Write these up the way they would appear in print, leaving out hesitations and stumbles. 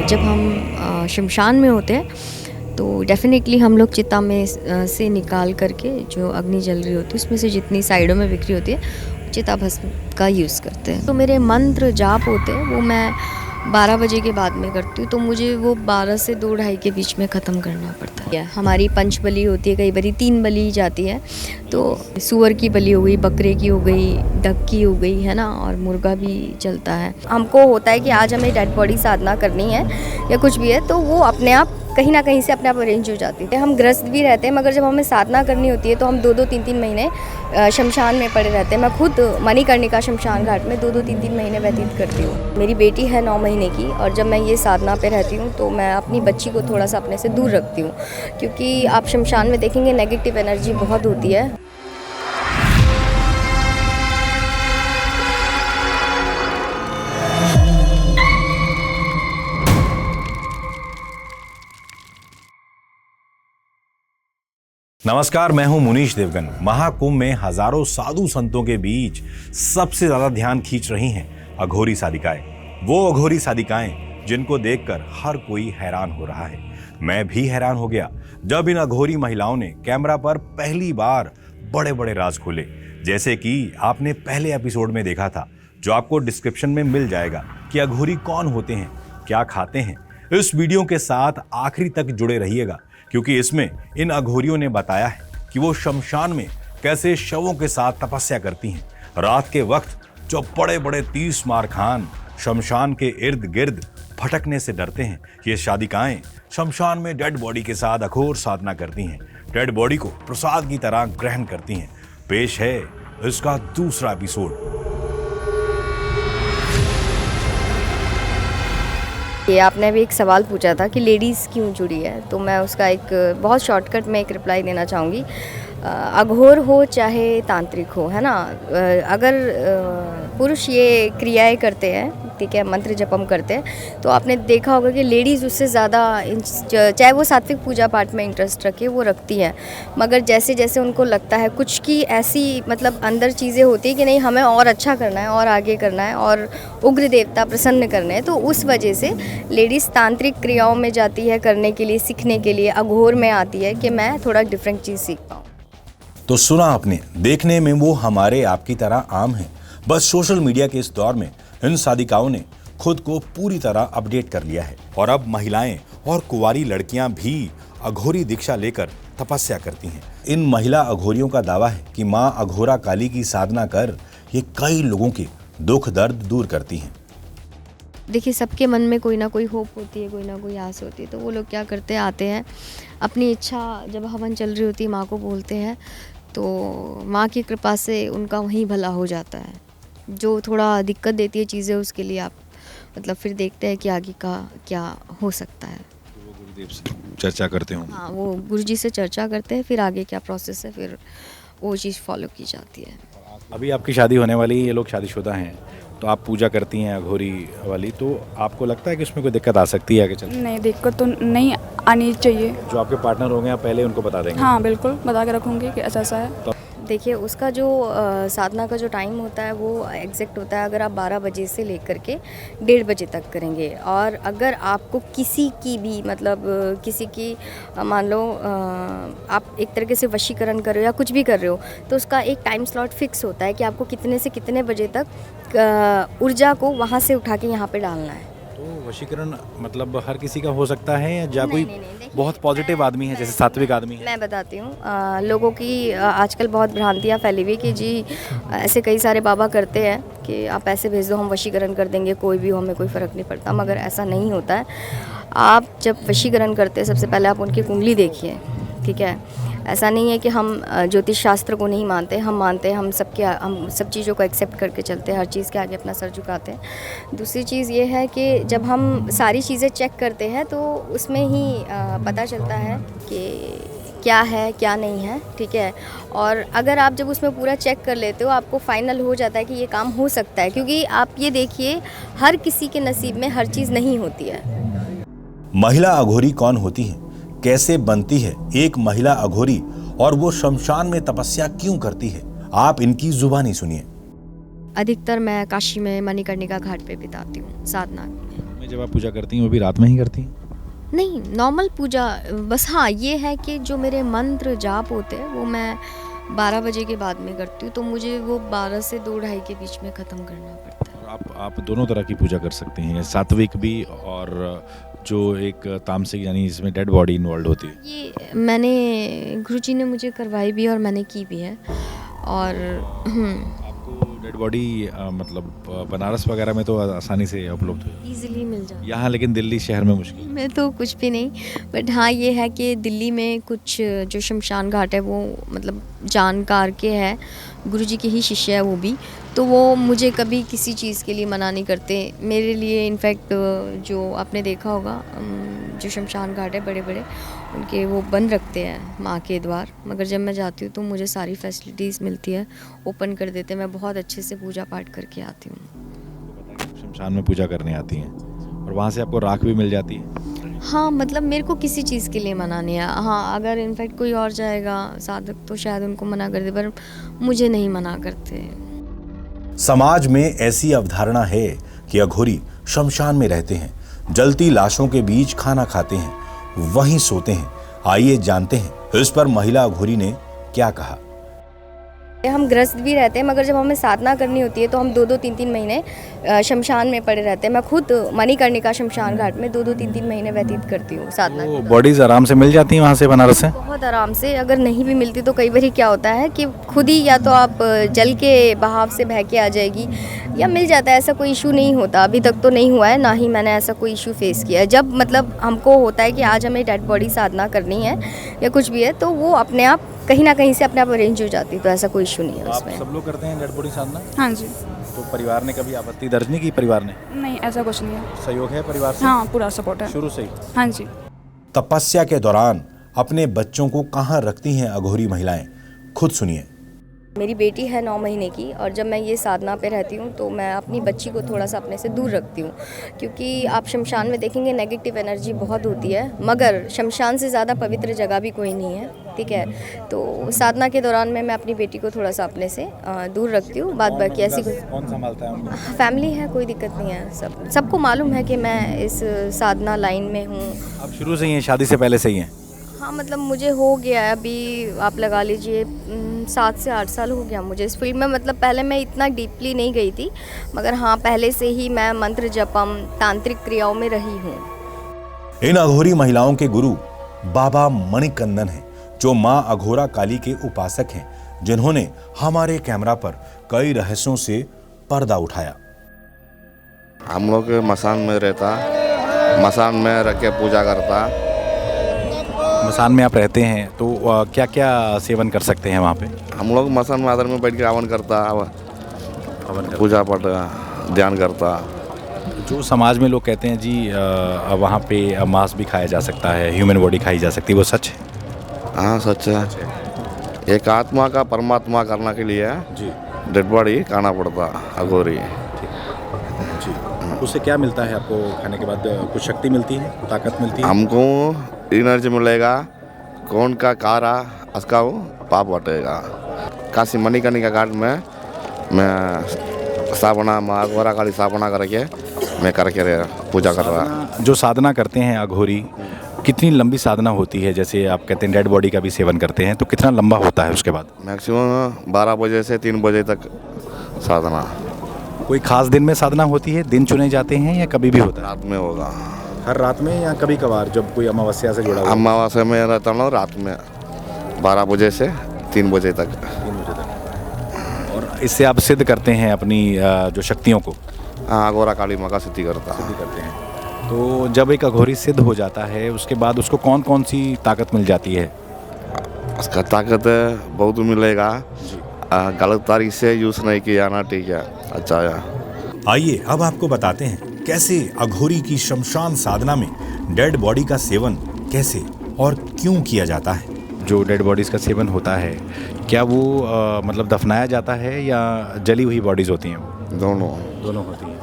जब हम शमशान में होते हैं तो डेफ़िनेटली हम लोग चिता में से निकाल करके जो अग्नि जल रही होती है उसमें से जितनी साइडों में बिखरी होती है चिता भस्म का यूज़ करते हैं। तो मेरे मंत्र जाप होते हैं वो मैं 12 बजे के बाद में करती हूँ, तो मुझे वो 12 से 2-2:30 के बीच में ख़त्म करना पड़ता है। हमारी पंच बलि होती है, कई बारी 3 बलि जाती है, तो सुअर की बलि हो गई, बकरे की हो गई, डक की हो गई, है ना, और मुर्गा भी चलता है। हमको होता है कि आज हमें डेड बॉडी साधना करनी है या कुछ भी है, तो वो अपने आप कहीं ना कहीं से अपने आप अरेंज हो जाती है। हम ग्रस्त भी रहते हैं, मगर जब हमें साधना करनी होती है तो हम 2-2, 3-3 महीने शमशान में पड़े रहते हैं। मैं खुद मणिकर्णिका शमशान घाट में 2-2, 3-3 महीने व्यतीत करती हूँ। मेरी बेटी है 9 महीने की, और जब मैं ये साधना पे रहती हूँ तो मैं अपनी बच्ची को थोड़ा सा अपने से दूर रखती हूँ, क्योंकि आप शमशान में देखेंगे नेगेटिव एनर्जी बहुत होती है। नमस्कार, मैं हूं मुनीश देवगन। महाकुंभ में हजारों साधु संतों के बीच सबसे ज्यादा ध्यान खींच रही हैं अघोरी साधिकाएं। वो अघोरी साधिकाएं जिनको देखकर हर कोई हैरान हो रहा है। मैं भी हैरान हो गया जब इन अघोरी महिलाओं ने कैमरा पर पहली बार बड़े बड़े राज खोले, जैसे कि आपने पहले एपिसोड में देखा था, जो आपको डिस्क्रिप्शन में मिल जाएगा कि अघोरी कौन होते हैं, क्या खाते हैं। इस वीडियो के साथ आखिरी तक जुड़े रहिएगा, क्योंकि इसमें इन अघोरियों ने बताया है कि वो शमशान में कैसे शवों के साथ तपस्या करती हैं। रात के वक्त जो बड़े बड़े 30 मार खान शमशान के इर्द गिर्द भटकने से डरते हैं, ये साधिकाएं शमशान में डेड बॉडी के साथ अघोर साधना करती हैं, डेड बॉडी को प्रसाद की तरह ग्रहण करती हैं। पेश है इसका दूसरा एपिसोड। ये आपने अभी एक सवाल पूछा था कि लेडीज़ क्यों जुड़ी है, तो मैं उसका एक बहुत शॉर्टकट में एक रिप्लाई देना चाहूँगी। अघोर हो चाहे तांत्रिक हो, है ना, अगर पुरुष ये क्रियाएं करते हैं, ठीक है, मंत्र जपम करते हैं, तो आपने देखा होगा कि लेडीज़ उससे ज़्यादा, चाहे वो सात्विक पूजा पाठ में इंटरेस्ट रखे, वो रखती हैं, मगर जैसे जैसे उनको लगता है कुछ की ऐसी मतलब अंदर चीज़ें होती है कि नहीं हमें और अच्छा करना है और आगे करना है और उग्र देवता प्रसन्न करने हैं, तो उस वजह से लेडीज़ तांत्रिक क्रियाओं में जाती है करने के लिए, सीखने के लिए, अघोर में आती है कि मैं थोड़ा डिफरेंट चीज़ सीख पाऊँ। तो सुना आपने, देखने में वो हमारे आपकी तरह आम है, बस सोशल मीडिया के इस दौर में इन साधिकाओं ने खुद को पूरी तरह अपडेट कर लिया है, और अब महिलाएं और कुंवारी लड़कियां भी अघोरी दीक्षा लेकर तपस्या करती हैं। इन महिला अघोरियों का दावा है कि मां अघोरा काली की साधना कर ये कई लोगों के दुख दर्द दूर करती हैं। देखिए, सबके मन में कोई ना कोई होप होती है, कोई ना कोई आस होती है, तो वो लोग क्या करते हैं, आते हैं, अपनी इच्छा जब हवन चल रही होती है माँ को बोलते हैं, तो माँ की कृपा से उनका वहीं भला हो जाता है। जो थोड़ा दिक्कत देती है चीज़ें, उसके लिए आप मतलब फिर देखते हैं कि आगे का क्या हो सकता है। वो गुरुदेव से चर्चा करते होंगे। हाँ, वो गुरुजी से चर्चा करते हैं, फिर आगे क्या प्रोसेस है, फिर वो चीज़ फॉलो की जाती है। अभी आपकी शादी होने वाली है, ये लोग शादीशुदा हैं, तो आप पूजा करती हैं अघोरी वाली, तो आपको लगता है कि उसमें कोई दिक्कत आ सकती है आगे चलकर? नहीं, दिक्कत तो नहीं आनी चाहिए। जो आपके पार्टनर होंगे आप पहले उनको बता देंगे? हाँ, बिल्कुल बता के रखूँगी कि ऐसा ऐसा है। देखिए, उसका जो साधना का जो टाइम होता है वो एग्जैक्ट होता है, अगर आप 12 बजे से लेकर के 1:30 बजे तक करेंगे, और अगर आपको किसी की भी मतलब किसी की मान लो आप एक तरीके से वशीकरण कर रहे हो या कुछ भी कर रहे हो, तो उसका एक टाइम स्लॉट फिक्स होता है कि आपको कितने से कितने बजे तक ऊर्जा को वहाँ से उठा के यहाँ पे डालना है। तो वशीकरण मतलब हर किसी का हो सकता है, या कोई नहीं, बहुत पॉजिटिव आदमी है, जैसे सात्विक आदमी है? मैं बताती हूँ, लोगों की आजकल बहुत भ्रांतियाँ फैली हुई कि जी ऐसे कई सारे बाबा करते हैं कि आप पैसे भेज दो, हम वशीकरण कर देंगे, कोई भी हो, हमें कोई फ़र्क नहीं पड़ता, मगर ऐसा नहीं होता है। आप जब वशीकरण करते हैं, सबसे पहले आप उनकी कुंडली देखिए, ठीक है। ऐसा नहीं है कि हम ज्योतिष शास्त्र को नहीं मानते, हम मानते हैं, हम सब चीज़ों को एक्सेप्ट करके चलते हैं, हर चीज़ के आगे अपना सर झुकाते हैं। दूसरी चीज़ ये है कि जब हम सारी चीज़ें चेक करते हैं तो उसमें ही पता चलता है कि क्या है क्या नहीं है, ठीक है। और अगर आप जब उसमें पूरा चेक कर लेते हो, आपको फाइनल हो जाता है कि ये काम हो सकता है, क्योंकि आप ये देखिए, हर किसी के नसीब में हर चीज़ नहीं होती है। महिला अघोरी कौन होती है, कैसे बनती है एक महिला अघोरी, और वो शमशान में तपस्या क्यों करती है, आप इनकी जुबानी सुनिए। अधिकतर मैं काशी में मणिकर्णिका घाट पे बिताती हूँ साधना। जब आप पूजा करती हैं वो भी रात में ही करती हैं? नहीं, नॉर्मल पूजा, बस हाँ ये है कि जो मेरे मंत्र जाप होते हैं वो मैं 12 बजे के बाद में करती हूँ, तो मुझे वो 12 से 2-2:30 के बीच में ख़त्म करना पड़ता है। आप दोनों तरह की पूजा कर सकती हैं, सात्विक भी और जो एक तामसिक, यानी इसमें डेड बॉडी इन्वॉल्व होती है। ये मैंने गुरुजी ने मुझे करवाई भी है और मैंने की भी है। और आपको डेड बॉडी मतलब बनारस वगैरह में तो आसानी से उपलब्ध है, ईज़िली मिल जाती है। यहाँ लेकिन दिल्ली शहर में मुश्किल। में तो कुछ भी नहीं, बट हाँ ये है कि दिल्ली में कुछ जो शमशान घाट है वो मतलब जानकार के है, गुरुजी के ही शिष्य है वो भी, तो वो मुझे कभी किसी चीज़ के लिए मना नहीं करते। मेरे लिए इनफैक्ट जो आपने देखा होगा जो शमशान घाट है बड़े बड़े उनके वो बंद रखते हैं माँ के द्वार, मगर जब मैं जाती हूँ तो मुझे सारी फैसिलिटीज़ मिलती है, ओपन कर देते हैं, मैं बहुत अच्छे से पूजा पाठ करके आती हूँ। शमशान में पूजा करने आती हैं और वहाँ से आपको राख भी मिल जाती है। हाँ मतलब मेरे को किसी चीज़ के लिए मना नहीं है। हाँ अगर इनफैक्ट कोई और जाएगा साधक तो शायद उनको मना कर दे, पर मुझे नहीं मना करते। समाज में ऐसी अवधारणा है कि अघोरी शमशान में रहते हैं, जलती लाशों के बीच खाना खाते हैं, वहीं सोते हैं। आइए जानते हैं इस पर महिला अघोरी ने क्या कहा। हम ग्रस्त भी रहते हैं, मगर जब हमें साधना करनी होती है तो हम 2-2 3-3 महीने शमशान में पड़े रहते हैं। मैं खुद मणिकर्णिका शमशान घाट में 2-2 3-3 महीने व्यतीत करती हूँ साधना। तो बॉडीज आराम से मिल जाती हैं वहाँ से बनारस से? बहुत आराम से। अगर नहीं भी मिलती तो कई बार क्या होता है कि खुद ही या तो आप जल के बहाव से बह के आ जाएगी या मिल जाता है, ऐसा कोई इशू नहीं होता। अभी तक तो नहीं हुआ है, ना ही मैंने ऐसा कोई इशू फेस किया है। जब मतलब हमको होता है कि आज हमें डेड बॉडी साधना करनी है या कुछ भी है तो वो अपने आप कहीं ना कहीं से अपने आप अरेंज हो जाती है, तो ऐसा कोई इशू नहीं है आप उसमें। सब लोग करते हैं डेड बॉडी साधना? हाँ जी। तो परिवार ने कभी आपत्ति दर्ज नहीं की? परिवार ने नहीं, ऐसा कुछ नहीं है। सहयोग है परिवार से? हाँ, पूरा सपोर्ट है शुरू से ही? हाँ जी। तपस्या के दौरान अपने बच्चों को कहाँ रखती हैं अघोरी महिलाएं, खुद सुनिए। मेरी बेटी है 9 महीने की, और जब मैं ये साधना पे रहती हूँ तो मैं अपनी बच्ची को थोड़ा सा अपने से दूर रखती हूँ, क्योंकि आप शमशान में देखेंगे नेगेटिव एनर्जी बहुत होती है, मगर शमशान से ज़्यादा पवित्र जगह भी कोई नहीं है, ठीक है। तो साधना के दौरान मैं अपनी बेटी को थोड़ा सा अपने से दूर रखती हूँ। बाद बाकी ऐसी कौन संभालता है उनको? फैमिली है, कोई दिक्कत नहीं है। सबको मालूम है कि मैं इस साधना लाइन में हूँ। आप शुरू से ही हैं, शादी से पहले से ही हैं? हाँ मतलब मुझे हो गया है, अभी आप लगा लीजिए 7 से 8 साल हो गया मुझे इस फील्ड में। मतलब पहले मैं इतना डीपली नहीं गई थी, मगर हाँ पहले से ही मैं मंत्र जपम तांत्रिक क्रियाओं में रही हूँ। इन अघोरी महिलाओं के गुरु बाबा मणिकंदन हैं, जो मां अघोरा काली के उपासक हैं, जिन्होंने हमारे कैमरा पर कई रहस्यों से पर्दा उठाया। हम लोग मसान में रहता, मसान में रख के पूजा करता। मसान में आप रहते हैं तो क्या क्या सेवन कर सकते हैं वहाँ पे? हम लोग मसान में आदर में बैठ के हवन करता, पूजा पाठ ध्यान करता। जो समाज में लोग कहते हैं जी वहाँ पे मांस भी खाया जा सकता है, ह्यूमन बॉडी खाई जा सकती है, वो सच है? हाँ सच है। एक आत्मा का परमात्मा करने के लिए जी डेड बॉडी खाना पड़ता अघोरी। जी। उससे क्या मिलता है आपको खाने के बाद? कुछ शक्ति मिलती है, ताकत मिलती है? हमको एनर्जी मिलेगा, कौन का कारा उसका वो पाप हटेगा। काशी मणिकर्णिका घाट में मैं स्थापना माँ अघोरा काली स्थापना करके मैं करके पूजा कर रहा। जो साधना करते हैं अघोरी, कितनी लंबी साधना होती है? जैसे आप कहते हैं डेड बॉडी का भी सेवन करते हैं, तो कितना लंबा होता है उसके बाद? मैक्सिमम 12 बजे से 3 बजे तक साधना। कोई खास दिन में साधना होती है? दिन चुने जाते हैं या कभी भी होता है? रात में होगा। हर रात में या कभी कभार जब कोई अमावस्या से जुड़ा हुआ? अमावस्या में रहता हूँ रात में 12 बजे से 3 बजे तक। 3 बजे तक। और इससे आप सिद्ध करते हैं अपनी जो शक्तियों को? हाँ, अघोरा काली माँ का सिद्धि करता। सिद्ध करते हैं। तो जब एक अघोरी सिद्ध हो जाता है उसके बाद उसको कौन कौन सी ताकत मिल जाती है? उसका ताकत बहुत मिलेगा। गलत तारीख से यूज़ नहीं किया ना, ठीक है, अच्छा है। आइए अब आपको बताते हैं कैसे अघोरी की शमशान साधना में डेड बॉडी का सेवन कैसे और क्यों किया जाता है। जो डेड बॉडीज़ का सेवन होता है, क्या वो मतलब दफनाया जाता है या जली हुई बॉडीज़ होती हैं? वो दोनों होती हैं।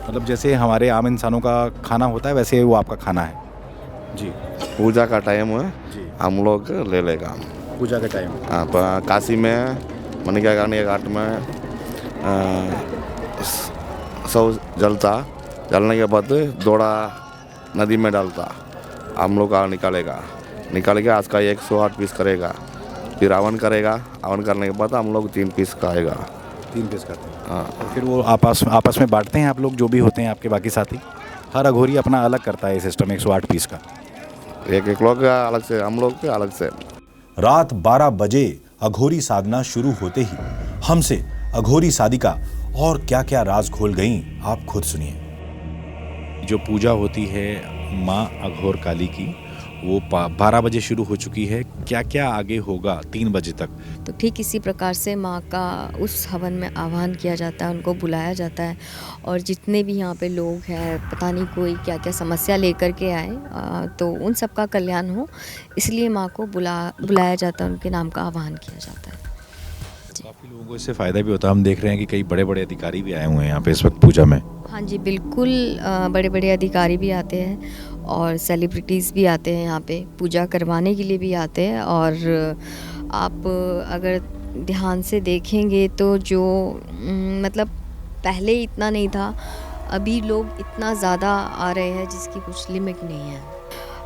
मतलब जैसे हमारे आम इंसानों का खाना होता है वैसे वो आपका खाना है? जी। पूजा का टाइम जी। हम लोग ले लेगा। पूजा का टाइम? हाँ, काशी में मणिकर्णिका घाट में सब जलता, जलने के बाद दौड़ा नदी में डालता, हम लोग का निकाल के आज का 108 पीस करेगा, फिर हवन करेगा, हवन करने के बाद हम लोग 3 पीस खाएगा। 3 पीस करते हैं। हाँ, तो फिर वो आपस में बांटते हैं आप लोग जो भी होते हैं आपके बाकी साथी? हर अघोरी अपना अलग करता है ये सिस्टम 108 पीस का? एक लोग का अलग से, हम लोग के अलग से। रात 12 बजे अघोरी साधना शुरू होते ही हमसे अघोरी साधिका और क्या क्या राज खोल गईं, आप खुद सुनिए। जो पूजा होती है माँ अघोर काली की, वो 12 बजे शुरू हो चुकी है। क्या क्या आगे होगा 3 बजे तक? तो ठीक इसी प्रकार से माँ का उस हवन में आह्वान किया जाता है, उनको बुलाया जाता है और जितने भी यहाँ पे लोग हैं, पता नहीं कोई क्या क्या समस्या लेकर के आए, तो उन सब का कल्याण हो, इसलिए माँ को बुलाया जाता है, उनके नाम का आह्वान किया जाता है। काफ़ी लोगों को इससे फ़ायदा भी होता है। हम देख रहे हैं कि कई बड़े बड़े अधिकारी भी आए हुए हैं यहाँ पे इस वक्त पूजा में। हाँ जी बिल्कुल, बड़े बड़े अधिकारी भी आते हैं और सेलिब्रिटीज़ भी आते हैं यहाँ पे पूजा करवाने के लिए भी आते हैं। और आप अगर ध्यान से देखेंगे तो जो मतलब पहले इतना नहीं था, अभी लोग इतना ज़्यादा आ रहे हैं जिसकी कुछ लिमिट नहीं है।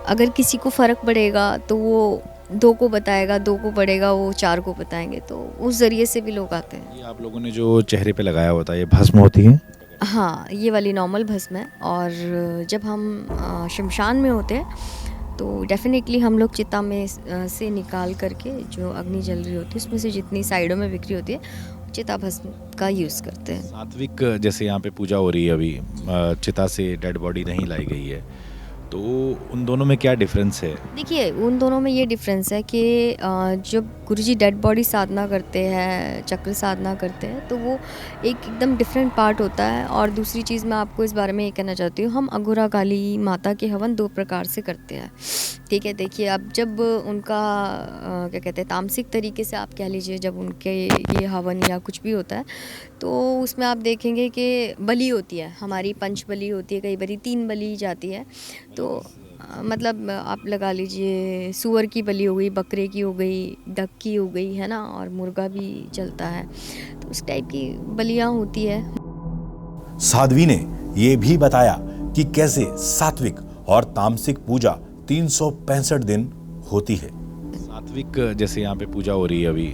अगर किसी को फ़र्क पड़ेगा तो वो 2 को बताएगा, 2 को पड़ेगा वो 4 को बताएंगे, तो उस ज़रिए से भी लोग आते हैं। ये आप लोगों ने जो चेहरे पे लगाया होता है ये भस्म होती है? हाँ, ये वाली नॉर्मल भस्म है। और जब हम शमशान में होते हैं तो डेफिनेटली हम लोग चिता में से निकाल करके जो अग्नि जल रही होती है उसमें से जितनी साइडों में बिखरी होती है चिता भस्म का यूज़ करते हैं। सात्विक जैसे यहाँ पे पूजा हो रही है अभी, चिता से डेड बॉडी नहीं लाई गई है, तो उन दोनों में क्या डिफरेंस है? देखिए, उन दोनों में ये डिफरेंस है कि जब गुरुजी डेड बॉडी साधना करते हैं, चक्र साधना करते हैं, तो वो एक एकदम डिफरेंट पार्ट होता है। और दूसरी चीज़ मैं आपको इस बारे में ये कहना चाहती हूँ, हम अघोरा काली माता के हवन 2 प्रकार से करते हैं, ठीक है। देखिए, अब जब उनका क्या कहते हैं तामसिक तरीके से आप कह लीजिए, जब उनके ये हवन या कुछ भी होता है तो उसमें आप देखेंगे कि बलि होती है, हमारी पंच बलि होती है, कई बारी 3 बलि जाती है। तो मतलब आप लगा लीजिए सूअर की बलि हो गई, बकरे की हो गई, डक की हो गई, है ना, और मुर्गा भी चलता है, तो उस टाइप की बलियाँ होती है। साध्वी ने ये भी बताया कि कैसे सात्विक और तामसिक पूजा 365 दिन होती है। सात्विक जैसे यहाँ पे पूजा हो रही है अभी,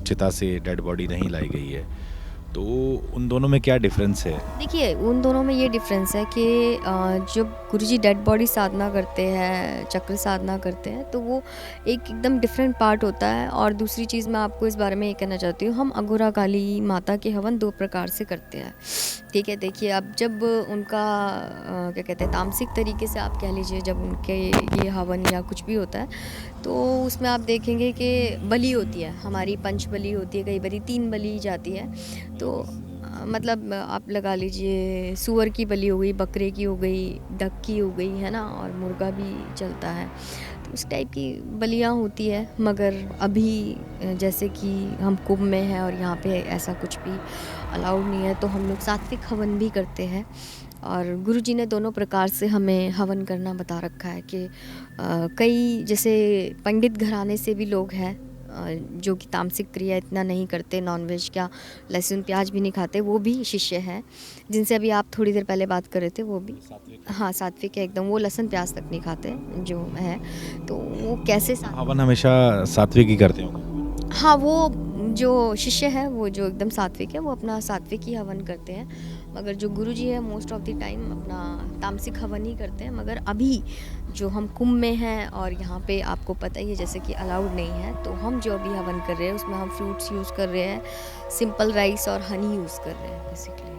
चिता से डेड बॉडी नहीं लाई गई है, तो उन दोनों में क्या डिफरेंस है? देखिए, उन दोनों में ये डिफरेंस है कि जब गुरुजी डेड बॉडी साधना करते हैं, चक्र साधना करते हैं, तो वो एक एकदम डिफरेंट पार्ट होता है। और दूसरी चीज़ मैं आपको इस बारे में ये कहना चाहती हूँ, हम अघोरा काली माता के हवन 2 प्रकार से करते हैं, ठीक है। देखिए, अब जब उनका क्या कहते हैं तामसिक तरीके से आप कह लीजिए, जब उनके ये हवन या कुछ भी होता है तो उसमें आप देखेंगे कि बलि होती है, हमारी पंच बलि होती है, कई बारी 3 बलि जाती है। तो मतलब आप लगा लीजिए सूअर की बलि हो गई, बकरे की हो गई, डक की हो गई, है ना, और मुर्गा भी चलता है, तो उस टाइप की बलियाँ होती है। मगर अभी जैसे कि हम कुंभ में हैं और यहाँ पे ऐसा कुछ भी अलाउड नहीं है, तो हम लोग सात्विक हवन भी करते हैं। और गुरुजी ने दोनों प्रकार से हमें हवन करना बता रखा है कि कई जैसे पंडित घराने से भी लोग हैं जो कि तामसिक क्रिया इतना नहीं करते, नॉनवेज क्या लहसुन प्याज भी नहीं खाते, वो भी शिष्य हैं जिनसे अभी आप थोड़ी देर पहले बात कर रहे थे, वो भी हाँ सात्विक है एकदम, वो लहसुन प्याज तक नहीं खाते जो है। तो वो कैसे हवन हमेशा सात्विक ही करते होंगे? हाँ, वो जो शिष्य है वो जो एकदम सात्विक है वो अपना सात्विक ही हवन करते हैं, मगर जो गुरुजी है मोस्ट ऑफ द टाइम अपना तामसिक हवन ही करते हैं। मगर अभी जो हम कुंभ में हैं और यहाँ पे आपको पता ही है जैसे कि अलाउड नहीं है, तो हम जो अभी हवन कर रहे हैं उसमें हम फ्रूट्स यूज़ कर रहे हैं, सिंपल राइस और हनी यूज़ कर रहे हैं बेसिकली।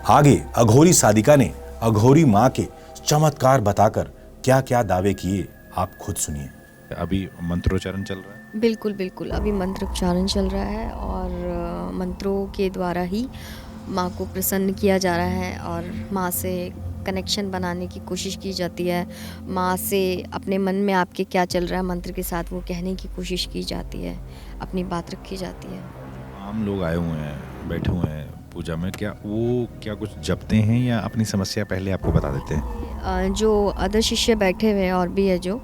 आगे अघोरी साधिका ने अघोरी माँ के चमत्कार बताकर क्या क्या दावे किए, आप खुद सुनिए। अभी मंत्रोच्चारण चल रहा है? बिल्कुल बिल्कुल, अभी मंत्रोच्चारण चल रहा है और मंत्रों के द्वारा ही माँ को प्रसन्न किया जा रहा है और माँ से कनेक्शन बनाने की कोशिश की जाती है। माँ से अपने मन में आपके क्या चल रहा है मंत्र के साथ वो कहने की कोशिश की जाती है, अपनी बात रखी जाती है। आम लोग आए हुए हैं, बैठे हुए हैं पूजा में, क्या कुछ जपते हैं या अपनी समस्या पहले आपको बता देते हैं? जो अदर शिष्य बैठे हुए हैं और भी है जो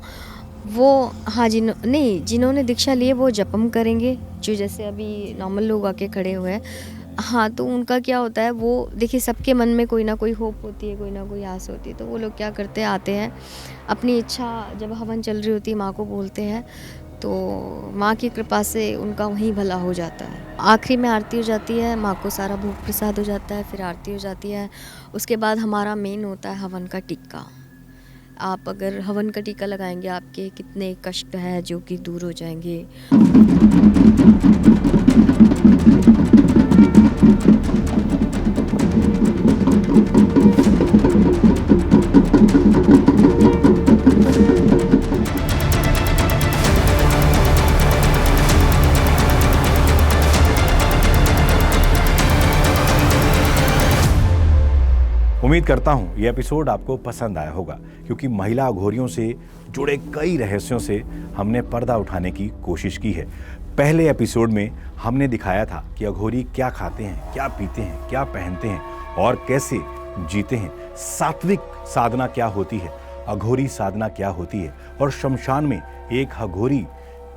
वो हाँ जिन्होंने दीक्षा ली है वो जपम करेंगे। जो जैसे अभी नॉर्मल लोग आके खड़े हुए हैं हाँ, तो उनका क्या होता है, वो देखिए सबके मन में कोई ना कोई होप होती है, कोई ना कोई आस होती है, तो वो लोग क्या करते हैं, आते हैं अपनी इच्छा, जब हवन चल रही होती है माँ को बोलते हैं, तो माँ की कृपा से उनका वहीं भला हो जाता है। आखिरी में आरती हो जाती है, माँ को सारा भोग प्रसाद हो जाता है, फिर आरती हो जाती है। उसके बाद हमारा मेन होता है हवन का टीका। आप अगर हवन का टीका लगाएंगे, आपके कितने कष्ट है जो कि दूर हो जाएंगे। उम्मीद करता हूं ये एपिसोड आपको पसंद आया होगा, क्योंकि महिला अघोरियों से जुड़े कई रहस्यों से हमने पर्दा उठाने की कोशिश की है। पहले एपिसोड में हमने दिखाया था कि अघोरी क्या खाते हैं, क्या पीते हैं, क्या पहनते हैं और कैसे जीते हैं। सात्विक साधना क्या होती है, अघोरी साधना क्या होती है, और शमशान में एक अघोरी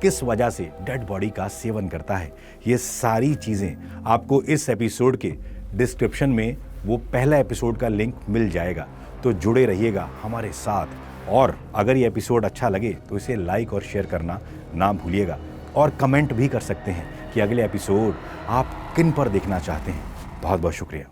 किस वजह से डेड बॉडी का सेवन करता है। ये सारी चीज़ें आपको इस एपिसोड के डिस्क्रिप्शन में वो पहला एपिसोड का लिंक मिल जाएगा, तो जुड़े रहिएगा हमारे साथ। और अगर ये एपिसोड अच्छा लगे तो इसे लाइक और शेयर करना ना भूलिएगा, और कमेंट भी कर सकते हैं कि अगले एपिसोड आप किन पर देखना चाहते हैं। बहुत बहुत शुक्रिया।